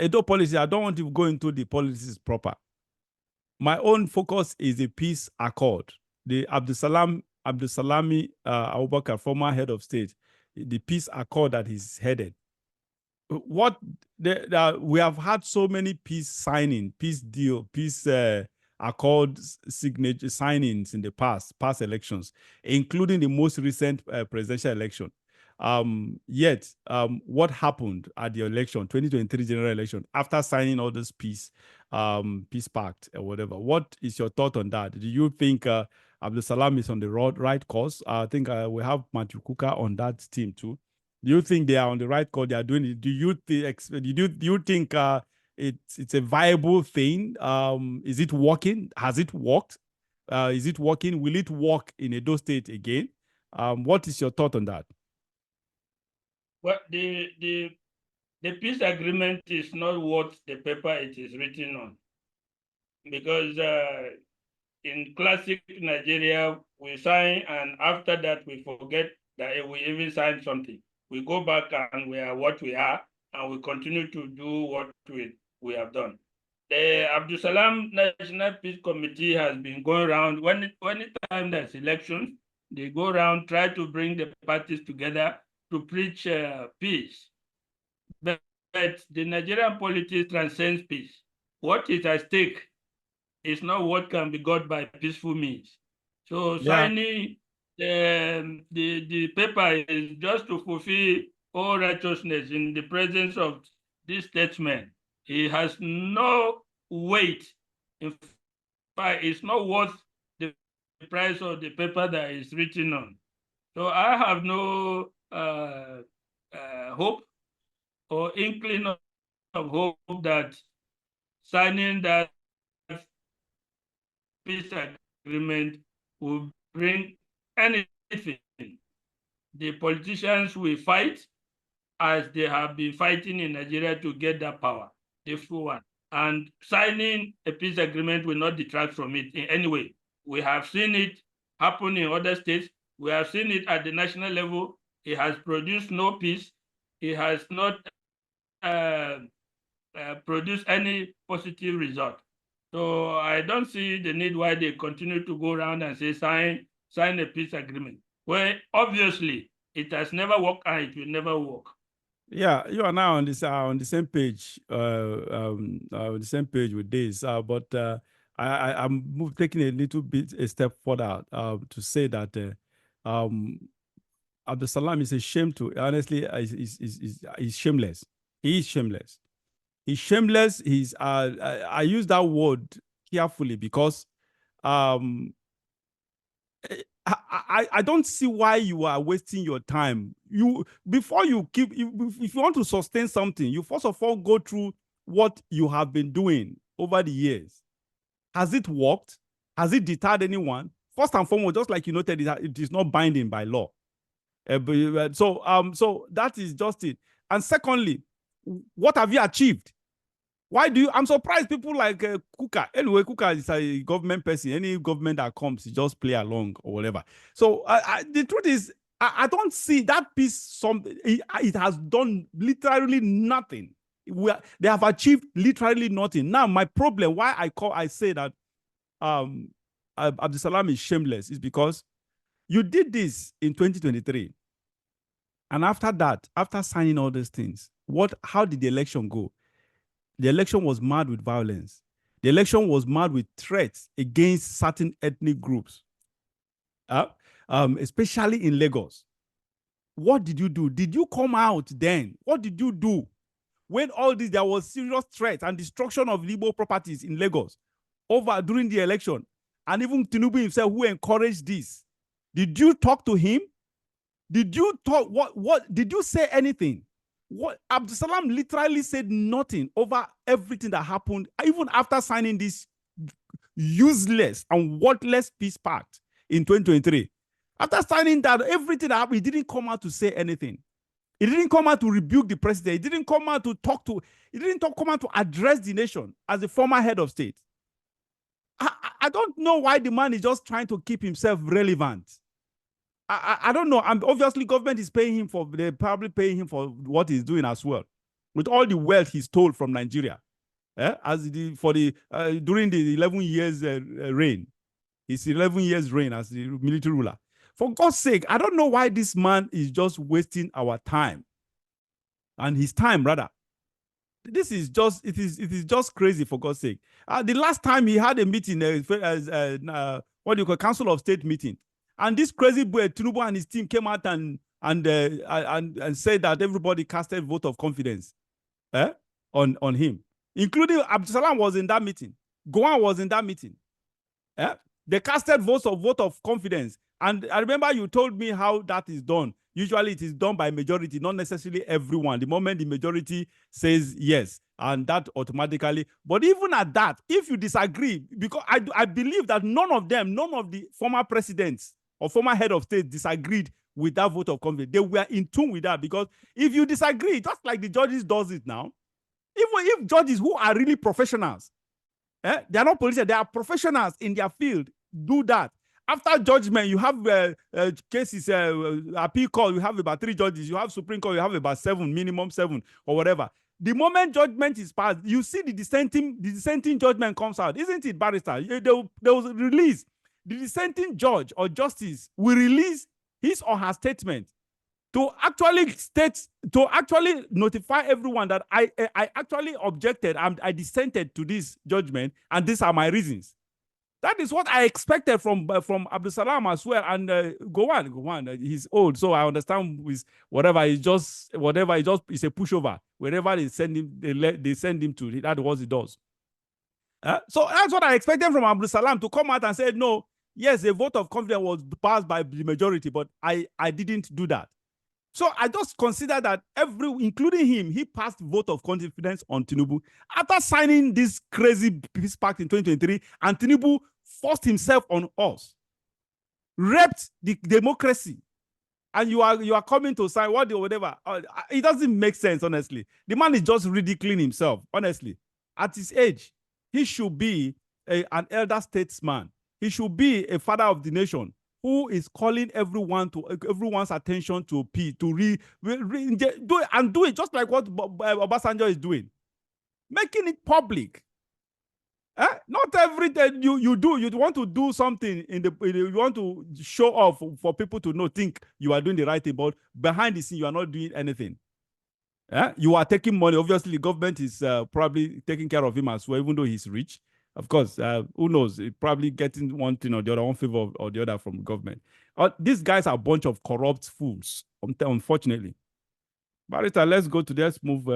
Edo policy, I don't want to go into the policies proper. My own focus is a peace accord. The Abdussalami Abubakar, former head of state, the peace accord that he's headed. We have had so many peace signing, peace deal, peace accord signature signings in the past elections, including the most recent presidential election. Yet, what happened at the election, 2023 general election, after signing all this peace pact or whatever? What is your thought on that? Do you think Abdussalam is on the right course? I think we have Matthew Kuka on that team too. Do you think they are on the right course? They are doing it. Do you think it's a viable thing? Is it working? Has it worked? Is it working? Will it work in Edo State again? What is your thought on that? Well, the peace agreement is not what the paper it is written on, because in classic Nigeria, we sign and after that we forget that we even signed something. We go back and we are what we are, and we continue to do what we have done. The Abdussalam National Peace Committee has been going around. Anytime there's elections, they go around, try to bring the parties together to preach peace. But the Nigerian politics transcends peace. What is at stake is not what can be got by peaceful means. So signing the paper is just to fulfill all righteousness in the presence of this statesman. He has no weight. In fact, it's not worth the price of the paper that is written on. So I have no hope or inkling of hope that signing that peace agreement will bring anything. The politicians will fight as they have been fighting in Nigeria to get that power, the full one. And signing a peace agreement will not detract from it in any way. We have seen it happen in other states. We have seen it at the national level. It has produced no peace. It has not produced any positive result. So I don't see the need why they continue to go around and say sign a peace agreement, where obviously it has never worked and it will never work. Yeah, you are now on the same page, with this. But I'm taking a little bit a step further to say that Abdussalam is ashamed to, honestly, he's shameless. He is shameless. He's shameless. I use that word carefully because I don't see why you are wasting your time. If you want to sustain something, you first of all go through what you have been doing over the years. Has it worked? Has it deterred anyone? First and foremost, just like you noted, it is not binding by law. So that is just it. And secondly, what have you achieved? Why do you? I'm surprised people like Kuka. Anyway, Kuka is a government person. Any government that comes, you just play along or whatever. So the truth is, I don't see that piece. It has done literally nothing. They have achieved literally nothing. Now, my problem, why I say that Abdussalam is shameless, is because you did this in 2023, and after that, after signing all these things, how did the election go? The election was marred with violence. The election was marred with threats against certain ethnic groups, especially in Lagos. What did you do? Did you come out then? What did you do when there was serious threats and destruction of Igbo properties in Lagos during the election? And even Tinubu himself, who encouraged this, did you talk to him? Did you talk? What did you say anything? Abdussalam literally said nothing over everything that happened, even after signing this useless and worthless peace pact in 2023. After signing that, everything that happened, he didn't come out to say anything. He didn't come out to rebuke the president. He didn't come out to come out to address the nation as a former head of state. I don't know why the man is just trying to keep himself relevant. I don't know. And obviously, government is paying him they're probably paying him for what he's doing as well. with all the wealth he stole from Nigeria, during the 11 years reign, his 11 years reign as the military ruler. For God's sake, I don't know why this man is just wasting our time and his time, rather. This is just, it is just crazy, for God's sake. The last time he had a meeting, what do you call, Council of State meeting, and this crazy boy, Tinubu and his team came out and said that everybody casted vote of confidence on him, including Abdussalam was in that meeting. Gowon was in that meeting. They casted vote of confidence. And I remember you told me how that is done. Usually it is done by majority, not necessarily everyone. The moment the majority says yes, and that automatically. But even at that, if you disagree, because I believe that none of the former presidents or former head of state disagreed with that vote of confidence. They were in tune with that, because if you disagree, just like the judges does it now, even if judges who are really professionals, they are not politicians, they are professionals in their field, do that. After judgment, you have cases, appeal court, you have about 3 judges, you have Supreme Court, you have about 7, minimum 7 or whatever. The moment judgment is passed, you see the dissenting judgment comes out, isn't it, barrister? They will release, the dissenting judge or justice will release his or her statement to actually notify everyone that I actually objected and I dissented to this judgment, and these are my reasons. That is what I expected from Abdussalam as well. And Gowon, he's old, so I understand with whatever is a pushover. Wherever they send him, they send him to. That's what he does. So that's what I expected from Abdussalam, to come out and say, no, yes, a vote of confidence was passed by the majority, but I didn't do that. So I just consider that including him, he passed vote of confidence on Tinubu after signing this crazy peace pact in 2023, and Tinubu forced himself on us, raped the democracy, and you are coming to sign whatever. It doesn't make sense, honestly. The man is just ridiculing himself, honestly. At his age, he should be an elder statesman. He should be a father of the nation, who is calling everyone's attention to do it just like what Obasanjo is doing, making it public. Not every day you want to do something you want to show off for people to think you are doing the right thing, but behind the scene you are not doing anything. You are taking money. Obviously, the government is probably taking care of him as well, even though he's rich. Of course, who knows? Probably getting one thing or the other, one favor or the other from the government. These guys are a bunch of corrupt fools, unfortunately. Barrister, let's move.